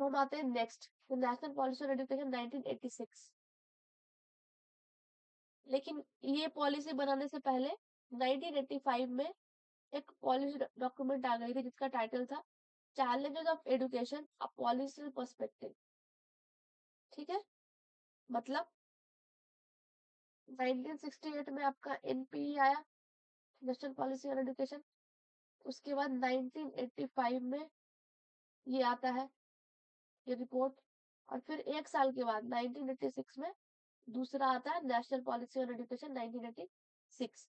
हम आते हैं next, national policy on education 1986। लेकिन ये पॉलिसी बनाने से पहले 1985 में एक पॉलिसी डॉक्यूमेंट आ गई थी जिसका टाइटल था challenges of education a policy perspective. ठीक है, मतलब 1968 में आपका एनपीई आया, नेशनल पॉलिसी ऑन एजुकेशन। उसके बाद 1985 में ये आता है, ये रिपोर्ट। और फिर एक साल के बाद 1986 में दूसरा आता है नेशनल पॉलिसी ऑन एजुकेशन 1986।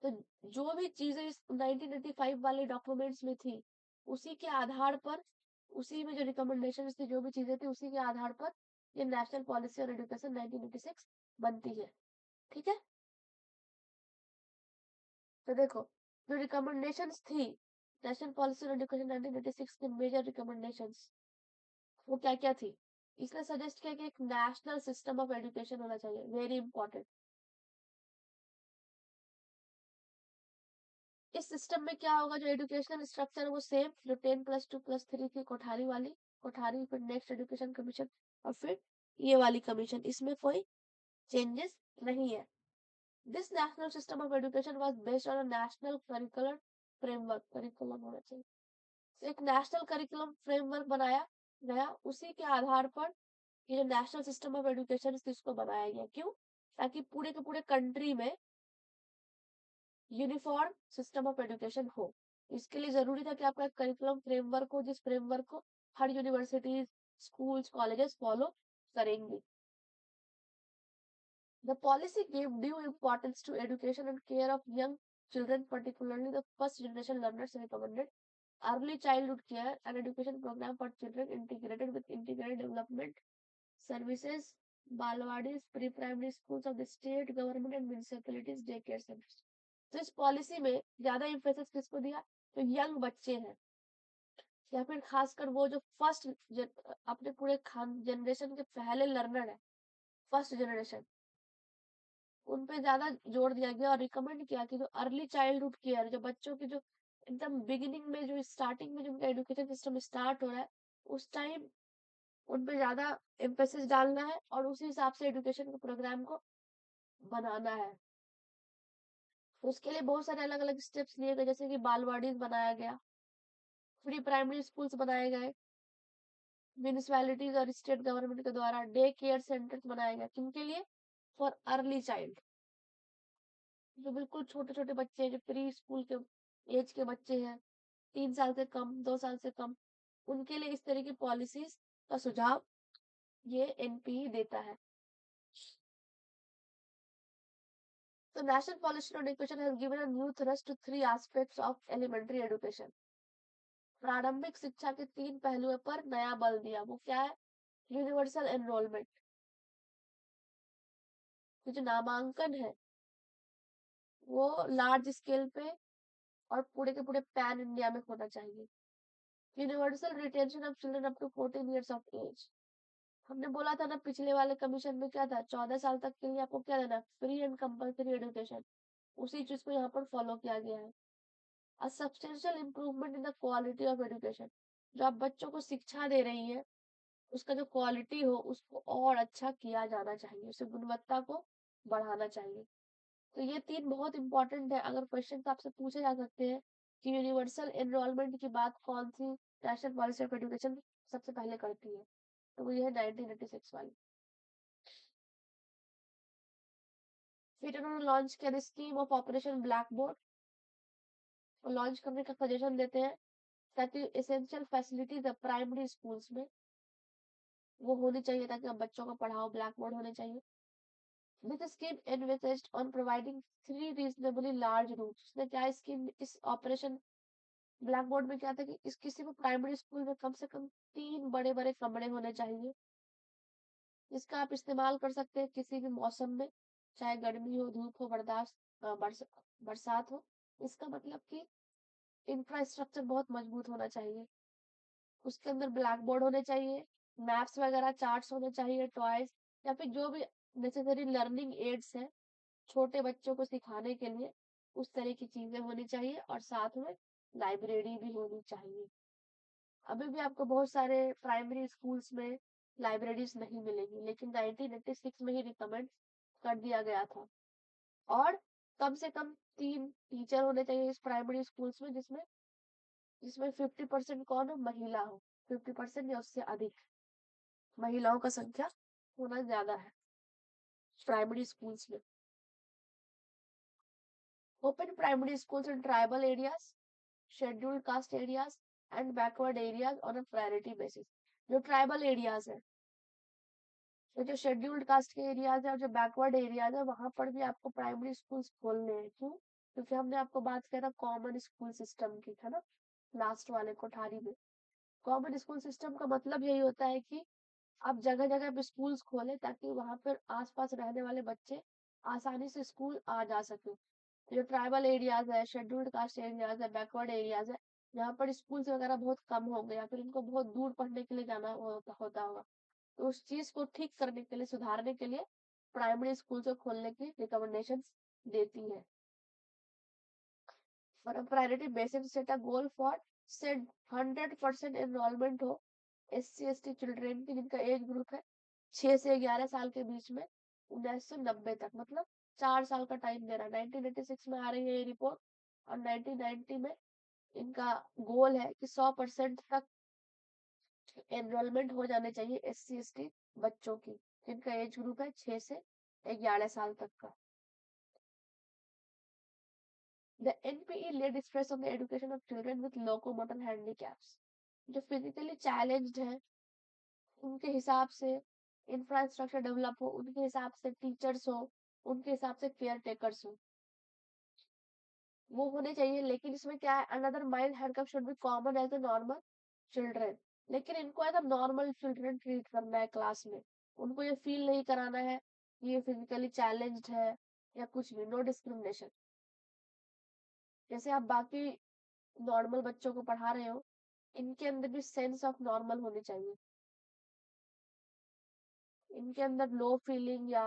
तो जो भी चीजें इस 1985 वाले डॉक्यूमेंट्स में थी, उसी के आधार पर, उसी में जो रिकमेंडेशन थी, जो भी चीजें थी, उसी के आधार पर ये नेशनल पॉलिसी ऑन एजुकेशन 1986 बनती है। ठीक है, तो देखो जो रिकमेंडेशंस थी नेशनल पॉलिसी ऑन एजुकेशन 1986 के मेजर रिकमेंडेशंस वो क्या क्या थी। इसने सजेस्ट किया कि एक नेशनल सिस्टम ऑफ एजुकेशन होना चाहिए, वेरी इंपॉर्टेंट। इस सिस्टम में क्या होगा, जो एजुकेशनल स्ट्रक्चर है वो सेम, जो 10+2+3 की कोठारी वाली कोठारी, फिर नेक्स्ट एजुकेशन कमीशन और फिर ये वाली कमीशन, इसमें कोई चेंजेस नहीं है। This national system of education was based on a national curricular framework, curriculum होना चाहिए। तो एक नेशनल करिकुलम फ्रेमवर्क बनाया गया, उसी के आधार पर ये जो नेशनल सिस्टम ऑफ एजुकेशन इसको बनाया गया। क्यों? ताकि पूरे के पूरे कंट्री में यूनिफॉर्म सिस्टम ऑफ एजुकेशन हो। इसके लिए जरूरी था कि आपका करिकुलम फ्रेमवर्क हो, जिस फ्रेमवर्क को हर यूनिवर्सिटीज, स्कूल्स, कॉलेजेस फॉलो करेंगी। The policy gave due importance to education and care of young children, particularly the first generation learners, recommended early childhood care and education program for children integrated with integrated development services, balwadis, pre-primary schools of the state government and municipalities, daycare centers। तो इस policy में ज्यादा emphasis किसको दिया, तो young बच्चे हैं या फिर खासकर वो जो फर्स्ट अपने पूरे जनरेशन के पहले लर्नर है, फर्स्ट जनरेशन, उन पे ज्यादा जोर दिया गया और रिकमेंड किया कि जो अर्ली चाइल्डहुड केयर, जो बच्चों की जो एकदम बिगिनिंग में, जो स्टार्टिंग में जो उनका एजुकेशन सिस्टम स्टार्ट हो रहा है, उस टाइम उन पे ज्यादा एम्फेसिस डालना है और उसी हिसाब से एजुकेशन के प्रोग्राम को बनाना है। तो उसके लिए बहुत सारे अलग अलग स्टेप्स लिए गए, जैसे कि बालवाड़ीज बनाया गया, प्री प्राइमरी स्कूल्स बनाए गए, म्यूनिसपैलिटीज और स्टेट गवर्नमेंट के द्वारा डे केयर सेंटर्स बनाए गए। किनके लिए? फॉर अर्ली चाइल्ड, जो बिल्कुल छोटे छोटे बच्चे हैं, जो प्री स्कूल के एज के बच्चे हैं, 3 साल से कम, 2 साल से कम, उनके लिए इस तरह की पॉलिसीज का सुझाव ये एनपीई देता है। तो national policy on education has given a new thrust to 3 aspects of elementary education. प्रारंभिक शिक्षा के 3 पहलुओं पर नया बल दिया। वो क्या है? यूनिवर्सल एनरोलमेंट, जो नामांकन है वो लार्ज स्केल पे और पूरे के पूरे पैन इंडिया में होना चाहिए। Universal retention of children up to 14 years of age. हमने बोला था ना पिछले वाले कमीशन में, क्या था, 14 साल तक के लिए आपको क्या देना, फ्री एंड कंपल्सरी एजुकेशन। उसी चीज को यहाँ पर फॉलो किया गया है। A substantial improvement in the quality of education, जो आप बच्चों को शिक्षा दे रही है उसका जो क्वालिटी हो उसको और अच्छा किया जाना चाहिए, उसे गुणवत्ता को बढ़ाना चाहिए। तो ये 3 बहुत इंपॉर्टेंट है। अगर क्वेश्चन आपसे पूछे जा सकते हैं कि यूनिवर्सल एनरोलमेंट की बात कौन सी नेशनल पॉलिसी ऑफ एजुकेशन सबसे पहले करती है, तो वो ये है 1986 वाली। फिर उन्होंने लॉन्च किया scheme of operation black board, और लॉन्च करने का सजेशन देते हैं ताकि एसेंशियल फैसिलिटीज प्राइमरी स्कूल्स में वो होनी चाहिए, ताकि आप बच्चों को पढ़ाओ, ब्लैक बोर्ड होने चाहिए। This scheme envisaged on providing 3 reasonably large rooms. उसने क्या स्कीम, इस ऑपरेशन ब्लैक बोर्ड में क्या था कि इस किसी भी प्राइमरी स्कूल में कम से कम 3 बड़े बड़े कमरे होने चाहिए, जिसका आप इस्तेमाल कर सकते हैं किसी भी मौसम में, चाहे गर्मी हो, धूप हो, बरसात हो। इसका मतलब कि इंफ्रास्ट्रक्चर बहुत मजबूत होना चाहिए। उसके अंदर ब्लैक बोर्ड होने चाहिए, मैप्स वगैरह, चार्ट्स होने चाहिए, टॉयज या फिर जो भी नेसेसरी लर्निंग एड्स है छोटे बच्चों को सिखाने के लिए, उस तरह की चीजें होनी चाहिए। और साथ में लाइब्रेरी भी होनी चाहिए। अभी भी आपको बहुत सारे प्राइमरी स्कूल्स में लाइब्रेरीज नहीं मिलेगी, लेकिन 1986 में ही रिकमेंड कर दिया गया था। और कम से कम 3 टीचर होने चाहिए इस प्राइमरी स्कूल्स में, जिसमें जिसमें 50% कौन हो, महिला हो। 50% या उससे अधिक महिलाओं का संख्या होना ज्यादा है प्राइमरी स्कूल्स में। Open primary schools in tribal areas, scheduled caste areas and backward areas on a priority basis. जो ट्राइबल एरियाज है, तो जो शेड्यूल्ड कास्ट के एरियाज है और जो बैकवर्ड एरियाज है, वहां पर भी आपको प्राइमरी स्कूल्स खोलने हैं। क्यों? क्योंकि हमने आपको बात किया था कॉमन स्कूल सिस्टम की, है ना, लास्ट वाले कोठारी में। कॉमन स्कूल सिस्टम का मतलब यही होता है कि आप जगह जगह पे स्कूल्स खोलें ताकि वहां पर आसपास रहने वाले बच्चे आसानी से स्कूल आ जा सके। जो ट्राइबल एरियाज है, शेड्यूल्ड कास्ट एरियाज है, बैकवर्ड एरियाज है, यहाँ पर स्कूल्स वगैरह बहुत कम हो गए या फिर इनको बहुत दूर पढ़ने के लिए जाना होता होगा, तो उस चीज को ठीक करने के लिए, सुधारने के लिए प्राइमरी स्कूल को खोलने की रिकमेंडेशन देती है। और priority basis set a goal for set 100% enrolment हो SC/ST चिल्ड्रेन की, जिनका एज ग्रुप है 6 से 11 साल के बीच में 1990 तक, मतलब 4 साल का टाइम दे रहा है। 1986 में आ रही है ये रिपोर्ट और 1990 में इनका गोल है कि 100% तक एनरोलमेंट हो जाने चाहिए SC/ST बच्चों की, जिनका एज ग्रुप है 6 से 11 साल तक का। The NPE laid stress on the education of children with locomotor handicaps. जो फिजिकली चैलेंज्ड है, उनके हिसाब से इंफ्रास्ट्रक्चर डेवलप हो, उनके हिसाब से टीचर्स हो, उनके हिसाब से केयर टेकर्स हो, वो होने चाहिए। लेकिन इसमें क्या है, another mild handicap should be common as a normal children. लेकिन इनको as a normal children treat करना है क्लास में। उनको ये फील नहीं कराना है कि ये फिजिकली चैलेंज्ड है या कुछ भी। No discrimination. जैसे आप बाकी नॉर्मल बच्चों को पढ़ा रहे हो, इनके अंदर भी सेंस ऑफ नॉर्मल होनी चाहिए। इनके अंदर लो फीलिंग या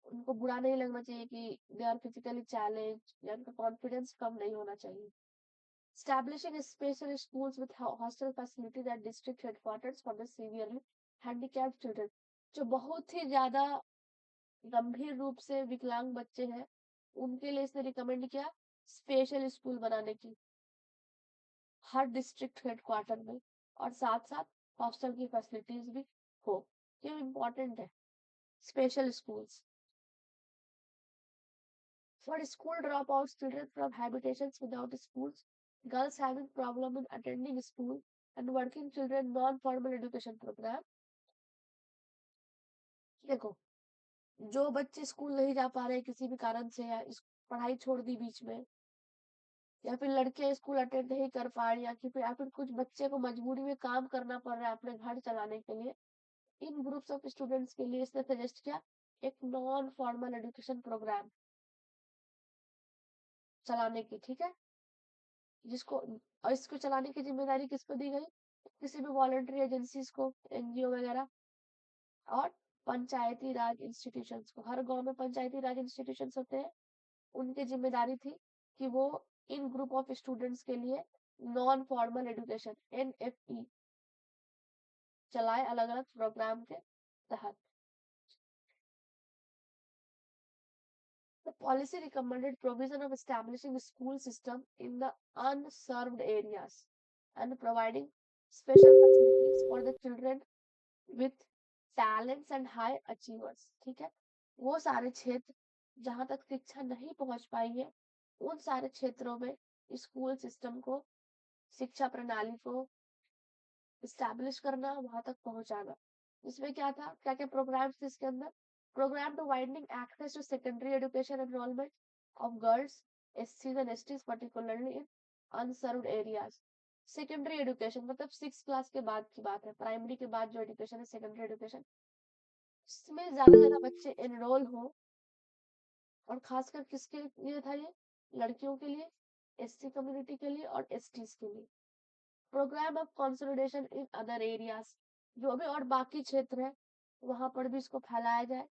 उनको बुरा नहीं लगना चाहिए कि दे आर फिजिकली चैलेंज, या उनका कॉन्फिडेंस कम नहीं होना चाहिए। Establishing special schools with hostel facilities at district headquarters for the severely handicapped children। जो बहुत ही ज्यादा गंभीर रूप से विकलांग बच्चे हैं, उनके लिए इसने रिकमेंड किया स्पेशल स्कूल बनाने की हर डिस्ट्रिक्ट हेडक्वार्टर में, और साथ साथ हॉस्टल की फैसिलिटीज भी हो। ये इम्पोर्टेंट है, special schools for school dropouts, children from habitations without schools, girls having problem in attending school, and working children non-formal education program। देखो, जो बच्चे स्कूल नहीं जा पा रहे किसी भी कारण से, या पढ़ाई छोड़ दी बीच में, या फिर लड़के स्कूल अटेंड नहीं कर पा रही, या फिर कुछ बच्चे को मजबूरी में काम करना पड़ रहा है अपने घर चलाने के लिए, इन ग्रुप्स ऑफ स्टूडेंट्स के लिए इसने सजेस्ट किया एक नॉन फॉर्मल एजुकेशन प्रोग्राम चलाने की। ठीक है, जिसको, और इसको चलाने की जिम्मेदारी किसको दी गई, किसी भी वॉलंटरी एजेंसीज को, NGO वगैरह, और पंचायती राज इंस्टीट्यूशंस को। हर गांव में पंचायती राज इंस्टीट्यूशंस होते हैं, उनकी जिम्मेदारी थी कि वो इन ग्रुप ऑफ स्टूडेंट्स के लिए नॉन फॉर्मल एजुकेशन NFE चलाए अलग अलग प्रोग्राम के तहत। The policy recommended provision of establishing a school system in the unserved areas and providing special facilities for the children with talents and high achievers। ठीक है, वो सारे क्षेत्र जहां तक शिक्षा नहीं पहुंच पाई है, उन सारे क्षेत्रों में स्कूल सिस्टम को, शिक्षा प्रणाली को इस्टेब्लिश करना, वहां तक पहुंचाना। इसमें क्या था, क्या क्या प्रोग्राम्स थे इसके अंदर? Programme to widening access to secondary education enrolment of girls, SCs and STs particularly in unserved areas. Secondary education मतलब 6 क्लास के बाद की बात है, प्राइमरी के बाद जो एजुकेशन है सेकेंडरी एजुकेशन, इसमें ज्यादा ज्यादा बच्चे एनरोल हो। और खासकर किसके लिए था ये? लड़कियों के लिए, SC कम्युनिटी के लिए और STs के लिए। Programme of consolidation in other areas, जो भी और बाकी क्षेत्र है वहां पर भी इसको फैलाया जाए।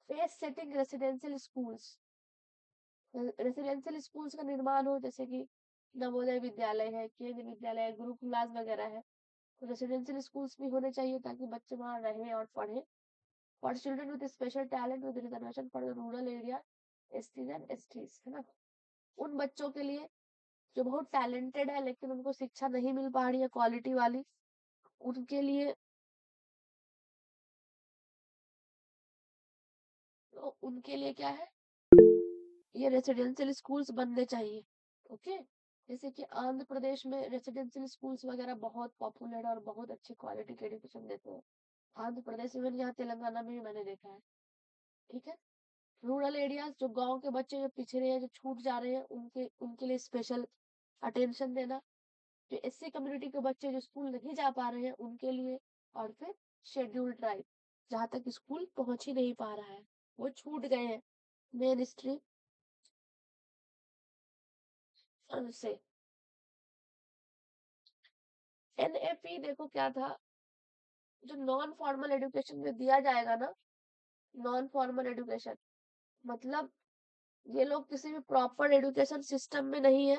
Face setting residential schools, residential schools का निर्माण हो, जैसे कि नवोदय विद्यालय है, केंद्रीय विद्यालय है, गुरुकुलास वगैरह है। तो रेसिडेंशियल स्कूल्स भी होने चाहिए ताकि बच्चे वहाँ रहें और पढ़ें। For children with special talent with reservation for the rural area, STs and STs, है ना, उन बच्चों के लिए जो बहुत टैलेंटेड है लेकिन उनको शिक्षा नहीं मिल पा रही है क्वालिटी वाली, उनके लिए, तो उनके लिए क्या है, ये रेसिडेंशियल स्कूल्स बनने चाहिए। ओके, जैसे कि आंध्र प्रदेश में रेसिडेंशियल स्कूल्स वगैरह बहुत पॉपुलर और बहुत अच्छी क्वालिटी के एजुकेशन देते हैं। आंध्र प्रदेश में, यहाँ तेलंगाना में भी मैंने देखा है। ठीक है, रूरल एरियाज, जो गांव के बच्चे जो पिछड़े हैं, जो छूट जा रहे हैं, उनके उनके लिए स्पेशल अटेंशन देना। जो एससी कम्युनिटी के बच्चे जो स्कूल नहीं जा पा रहे हैं उनके लिए। और फिर शेड्यूल्ड ट्राइब, जहाँ तक स्कूल पहुंच ही नहीं पा रहा है, वो छूट गए हैं मेन स्ट्रीम से। एनएपी देखो क्या था, जो नॉन फॉर्मल एजुकेशन में दिया जाएगा ना, नॉन फॉर्मल एजुकेशन मतलब ये लोग किसी भी प्रॉपर एजुकेशन सिस्टम में नहीं है,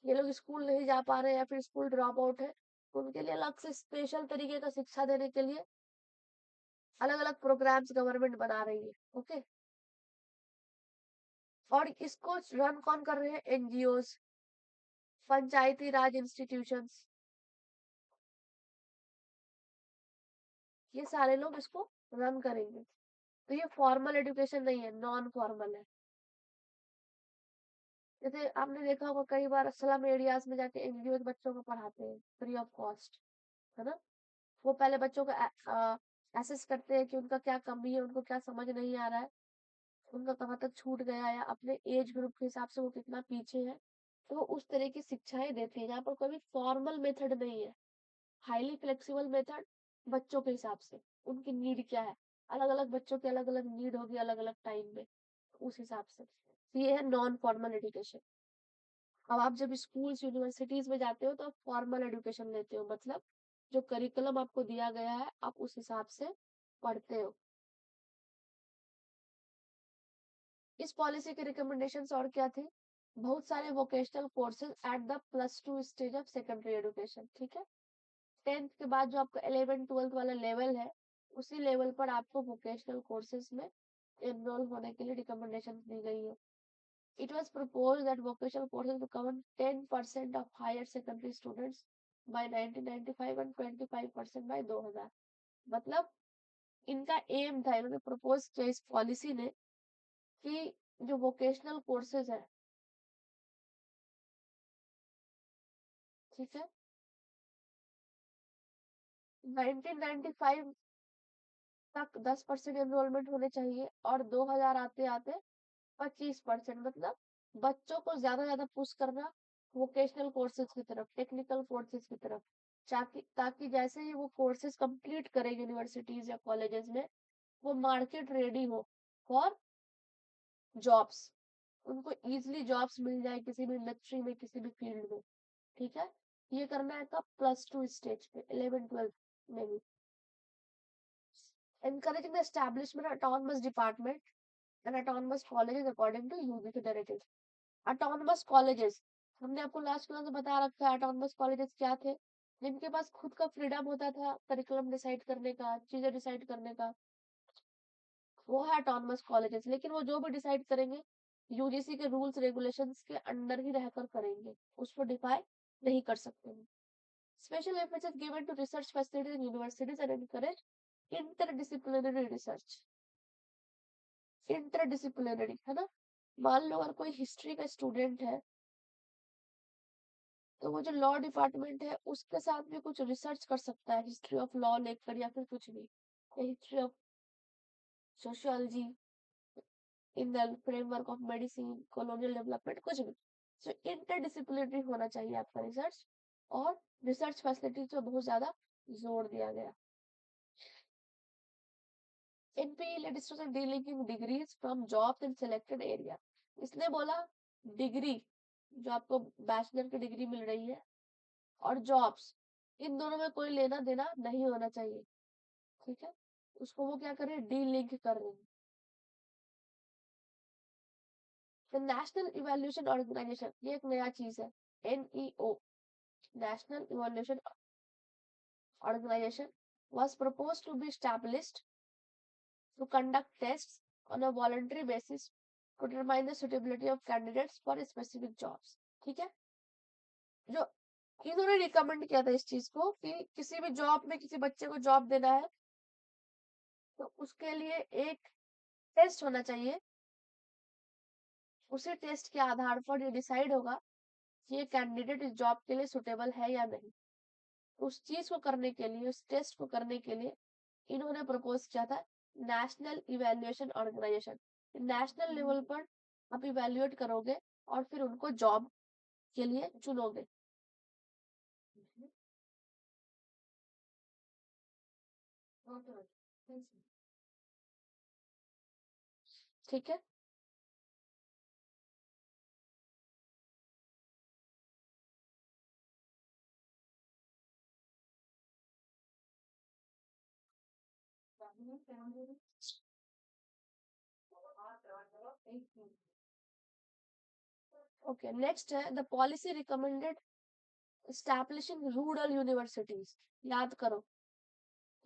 ये लोग स्कूल नहीं जा पा रहे हैं या फिर स्कूल ड्रॉप आउट है, तो उनके लिए अलग से स्पेशल तरीके का शिक्षा देने के लिए अलग अलग प्रोग्राम्स गवर्नमेंट बना रही है। ओके, और इसको रन कौन कर रहे हैं, एनजीओज, पंचायती राज इंस्टीट्यूशंस, ये सारे लोग इसको रन करेंगे। तो ये फॉर्मल एजुकेशन नहीं है, नॉन फॉर्मल है। जैसे आपने देखा होगा कई बार स्लम एरियाज में जाके एनजीओ बच्चों को पढ़ाते हैं फ्री ऑफ कॉस्ट, है ना। वो पहले बच्चों को एसेस करते हैं कि उनका क्या कमी है, उनको क्या समझ नहीं आ रहा है, उनका कहाँ तक छूट गया है, अपने एज ग्रुप के हिसाब से वो कितना पीछे है, तो वो उस तरह की शिक्षाएं देते हैं। यहाँ पर कोई भी फॉर्मल मेथड नहीं है, हाईली फ्लेक्सिबल मेथड, बच्चों के हिसाब से उनकी नीड क्या है, अलग अलग बच्चों की अलग अलग नीड होगी अलग अलग टाइम में, उस हिसाब से। तो ये है नॉन फॉर्मल एजुकेशन। अब आप जब स्कूल्स यूनिवर्सिटीज में जाते हो तो आप फॉर्मल एजुकेशन लेते हो, मतलब जो करिकुलम आपको दिया गया है आप उस हिसाब से पढ़ते हो। इस पॉलिसी के रिकमेंडेशंस और क्या थे, बहुत सारे vocational courses at the +2 stage of secondary education. ठीक है, 10th के बाद जो आपका 11th 12th वाला लेवल है, उसी लेवल पर आपको वोकेशनल कोर्सेज में एनरोल होने के लिए रिकमेंडेशन दी गई है। It was proposed that vocational courses will cover 10% of higher secondary students by 1995 and 25% by 2000। मतलब इनका एम था, इन्होंने प्रपोज किया इस पॉलिसी ने कि जो वोकेशनल कोर्सेज है, ठीक है, 1995 तक 10% एनरोलमेंट होने चाहिए और 2000 आते आते 25%। मतलब बच्चों को ज्यादा पुश करना वोकेशनल कोर्सेज की तरफ, टेक्निकल कोर्सेज की तरफ, ताकि ताकि जैसे ही वो कोर्सेज कंप्लीट करें यूनिवर्सिटीज या कॉलेजेस में, वो मार्केट रेडी हो फॉर जॉब्स, उनको इजीली जॉब्स मिल जाए किसी भी इंडस्ट्री में, किसी भी फील्ड में। ठीक है, ये करना है कब, +2 स्टेज पे, 11th 12th में भी। encouraging the establishment of autonomous department and autonomous colleges according to UGC directives। autonomous colleges, हमने आपको लास्ट क्लास में बता रखा है autonomous colleges क्या थे, जिनके पास खुद का फ्रीडम होता था करिकुलम डिसाइड करने का, चीजें डिसाइड करने का, वो है autonomous colleges। लेकिन वो जो भी डिसाइड करेंगे यूजीसी के रूल्स रेगुलेशंस के अंडर ही रहकर करेंगे, उसको डिफाई नहीं कर सकते हैं। Special efforts given to research facilities in universities and encourage interdisciplinary research. Interdisciplinary, है ना, मान लो अगर कोई हिस्ट्री का स्टूडेंट है तो वो जो लॉ डिपार्टमेंट है उसके साथ भी कुछ रिसर्च कर सकता है, हिस्ट्री ऑफ लॉ लेकर या फिर कुछ भी, history of sociology in the framework of medicine, colonial development, कुछ भी। सो इंटरडिसिप्लिनरी होना चाहिए आपका रिसर्च, और रिसर्च फैसिलिटीज पे बहुत ज्यादा जोर दिया गया। NPE legislation delinking degrees from jobs in selected area। इसने बोला डिग्री, जो आपको बैचलर की डिग्री मिल रही है, और जॉब्स, इन दोनों में कोई लेना देना नहीं होना चाहिए। ठीक है, उसको वो क्या कर रहे हैं, डी लिंक कर रहे हैं। द नेशनल इवैल्यूएशन ऑर्गेनाइजेशन, ये एक नया चीज है, NEO, national evaluation organization was proposed to be established to conduct tests on a voluntary basis to determine the suitability of candidates for specific jobs. ठीक है, जो इन्होंने रिकमेंड किया था इस चीज को कि किसी भी जॉब में किसी बच्चे को जॉब देना है तो उसके लिए एक टेस्ट होना चाहिए, उसी टेस्ट के आधार पर ये डिसाइड होगा कि ये कैंडिडेट इस जॉब के लिए सुटेबल है या नहीं। उस चीज को करने के लिए, उस टेस्ट को करने के लिए इन्होंने प्रपोज किया था national evaluation organisation. National level पर आप इवैल्यूएट करोगे और फिर उनको जॉब के लिए चुनोगे। ठीक है, ओके नेक्स्ट है the policy recommended establishing rural universities. याद करो,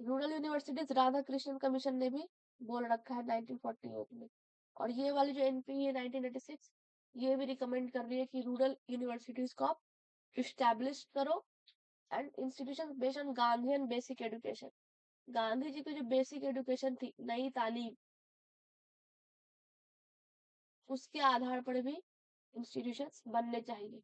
rural universities Radha Krishnan commission ने भी बोल रखा है 1948 में, और ये वाली जो एनपी है 1986 ये भी रिकमेंड कर रही है कि रूरल यूनिवर्सिटीज को आप इस्टेब्लिश करो and institution based on Gandhian basic education. Gandhi ji की जो बेसिक एजुकेशन थी, नई तालीम, उसके आधार पर भी इंस्टीट्यूशंस बनने चाहिए।